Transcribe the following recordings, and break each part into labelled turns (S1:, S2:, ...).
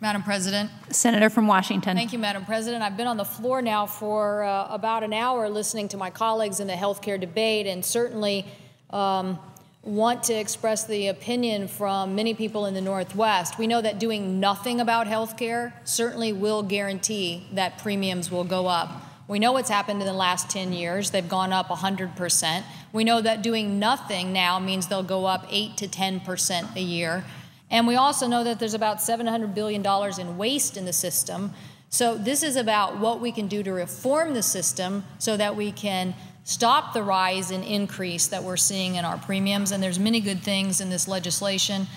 S1: Madam President.
S2: Senator from Washington.
S1: Thank you, Madam President. I've been on the floor now for about an hour listening to my colleagues in the health care debate, and certainly want to express the opinion from many people in the Northwest. We know that doing nothing about health care certainly will guarantee that premiums will go up. We know what's happened in the last 10 years. They've gone up 100%. We know that doing nothing now means they'll go up 8 to 10% a year. And we also know that there's about $700 billion in waste in the system. So this is about what we can do to reform the system so that we can stop the rise and increase that we're seeing in our premiums. And there's many good things in this legislation,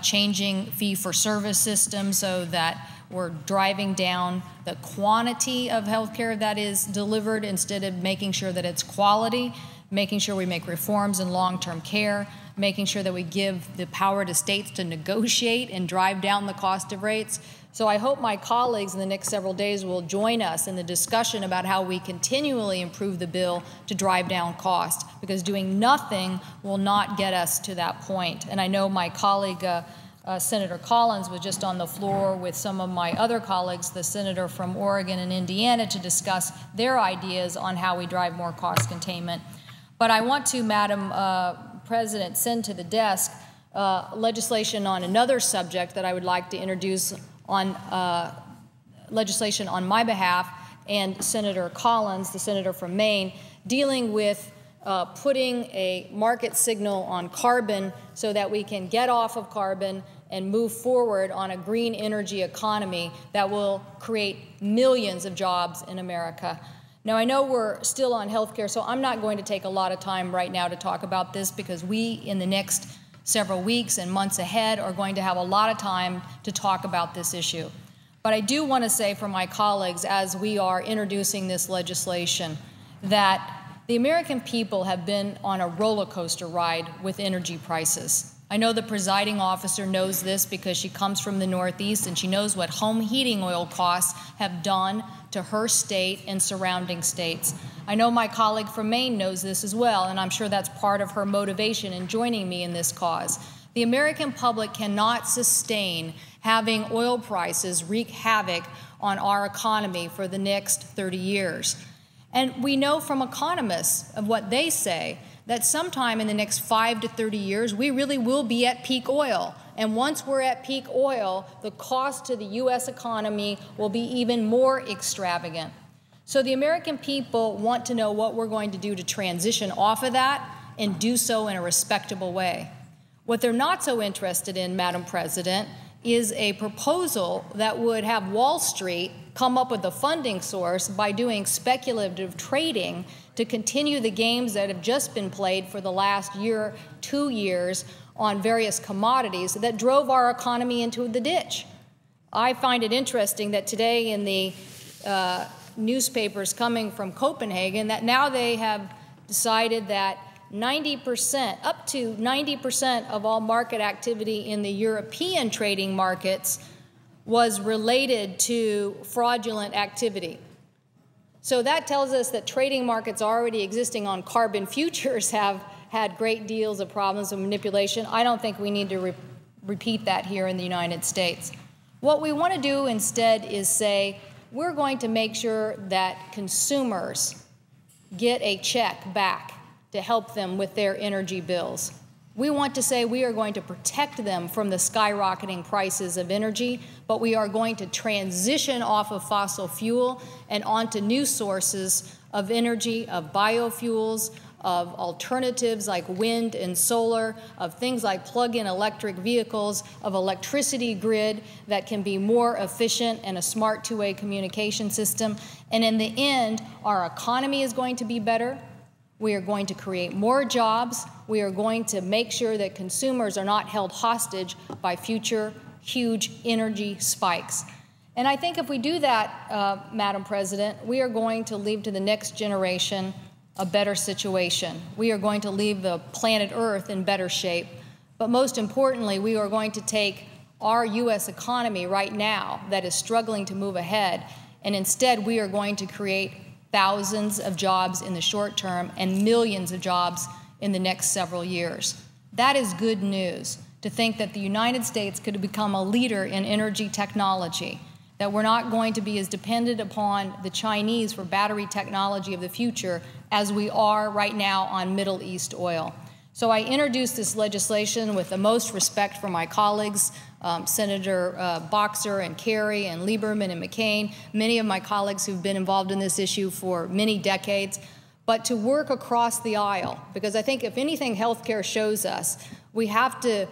S1: changing fee-for-service systems so that we're driving down the quantity of health care that is delivered instead of making sure that it's quality, making sure we make reforms in long-term care, making sure that we give the power to states to negotiate and drive down the cost of rates. So I hope my colleagues in the next several days will join us in the discussion about how we continually improve the bill to drive down cost, because doing nothing will not get us to that point. And I know my colleague, Senator Collins, was just on the floor with some of my other colleagues, the senator from Oregon and Indiana, to discuss their ideas on how we drive more cost containment. But I want to, Madam President, send to the desk legislation on another subject that I would like to introduce on legislation on my behalf and Senator Collins, the senator from Maine, dealing with putting a market signal on carbon so that we can get off of carbon and move forward on a green energy economy that will create millions of jobs in America. Now, I know we're still on health care, so I'm not going to take a lot of time right now to talk about this, because we, in the next several weeks and months ahead, are going to have a lot of time to talk about this issue. But I do want to say for my colleagues, as we are introducing this legislation, that the American people have been on a roller coaster ride with energy prices. I know the presiding officer knows this because she comes from the Northeast, and she knows what home heating oil costs have done to her state and surrounding states. I know my colleague from Maine knows this as well, and I'm sure that's part of her motivation in joining me in this cause. The American public cannot sustain having oil prices wreak havoc on our economy for the next 30 years. And we know from economists of what they say that sometime in the next 5 to 30 years, we really will be at peak oil. And once we're at peak oil, the cost to the U.S. economy will be even more extravagant. So the American people want to know what we're going to do to transition off of that and do so in a respectable way. What they're not so interested in, Madam President, is a proposal that would have Wall Street come up with a funding source by doing speculative trading to continue the games that have just been played for the last year, 2 years, on various commodities that drove our economy into the ditch. I find it interesting that today in the newspapers coming from Copenhagen, that now they have decided that 90%, up to 90% of all market activity in the European trading markets was related to fraudulent activity. So that tells us that trading markets already existing on carbon futures have had great deals of problems of manipulation. I don't think we need to repeat that here in the United States. What we want to do instead is say, we're going to make sure that consumers get a check back to help them with their energy bills. We want to say we are going to protect them from the skyrocketing prices of energy, but we are going to transition off of fossil fuel and onto new sources of energy, of biofuels, of alternatives like wind and solar, of things like plug-in electric vehicles, of electricity grid that can be more efficient and a smart two-way communication system. And in the end, our economy is going to be better. We are going to create more jobs. We are going to make sure that consumers are not held hostage by future huge energy spikes. And I think if we do that, Madam President, we are going to leave to the next generation a better situation. We are going to leave the planet Earth in better shape. But most importantly, we are going to take our U.S. economy right now that is struggling to move ahead, and instead we are going to create thousands of jobs in the short term and millions of jobs in the next several years. That is good news to think that the United States could become a leader in energy technology, that we're not going to be as dependent upon the Chinese for battery technology of the future as we are right now on Middle East oil. So I introduced this legislation with the most respect for my colleagues, Senator Boxer and Kerry and Lieberman and McCain, many of my colleagues who've been involved in this issue for many decades, but to work across the aisle, because I think if anything healthcare shows us, we have to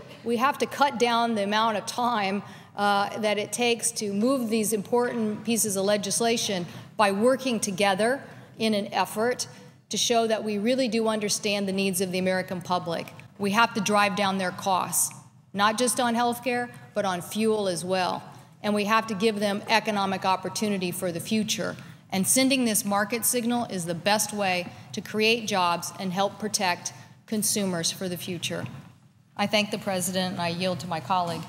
S1: cut down the amount of time that it takes to move these important pieces of legislation by working together in an effort to show that we really do understand the needs of the American public. We have to drive down their costs, not just on health care, but on fuel as well. And we have to give them economic opportunity for the future. And sending this market signal is the best way to create jobs and help protect consumers for the future. I thank the President, and I yield to my colleague.